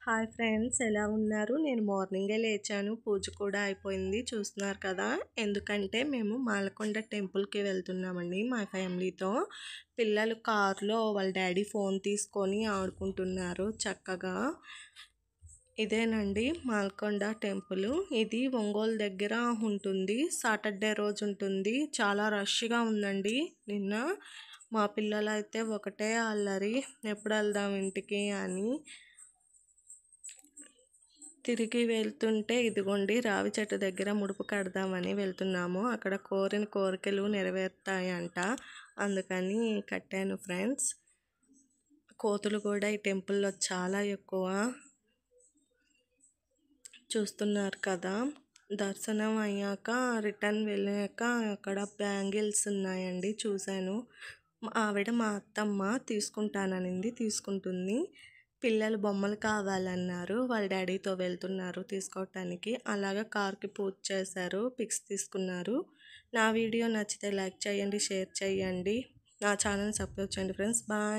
Hi friends, ఎలా ఉన్నారు? నేను మార్నింగే లేచాను, పూజ కూడా అయిపోయింది. చూస్తున్నారు కదా, ఎందుకంటే మేము మాలకొండ టెంపుల్కి వెళ్తున్నామండి మా ఫ్యామిలీతో. పిల్లలు కార్లో వాళ్ళ డాడీ ఫోన్ తీసుకొని ఆడుకుంటున్నారు చక్కగా. ఇదేనండి మాలకొండ టెంపుల్. ఇది ఒంగోలు దగ్గర ఉంటుంది. సాటర్డే రోజు ఉంటుంది. చాలా రష్గా ఉందండి. నిన్న మా పిల్లలు అయితే ఒకటే అల్లరి, ఎప్పుడు వెళ్దాం ఇంటికి అని. తిరిగి వెళ్తుంటే ఇదిగోండి రావి చెట్టు దగ్గర ముడుపు కడదామని వెళ్తున్నాము. అక్కడ కోరిన కోరికలు నెరవేరుతాయంట, అందుకని కట్టాను ఫ్రెండ్స్. కోతులు కూడా ఈ టెంపుల్లో చాలా ఎక్కువ, చూస్తున్నారు కదా. దర్శనం అయ్యాక రిటర్న్ వెళ్ళాక అక్కడ బ్యాంగిల్స్ ఉన్నాయండి, చూశాను. ఆవిడ మా అత్తమ్మ తీసుకుంటాననింది, తీసుకుంటుంది. పిల్లలు బొమ్మలు కావాలన్నారు, వాళ్ళ డాడీతో వెళ్తున్నారు తీసుకోవటానికి. అలాగా కార్కి పూజ చేశారు, పిక్స్ తీసుకున్నారు. నా వీడియో నచ్చితే లైక్ చేయండి, షేర్ చేయండి, నా ఛానల్ సబ్స్క్రైబ్ చేయండి ఫ్రెండ్స్. బాయ్.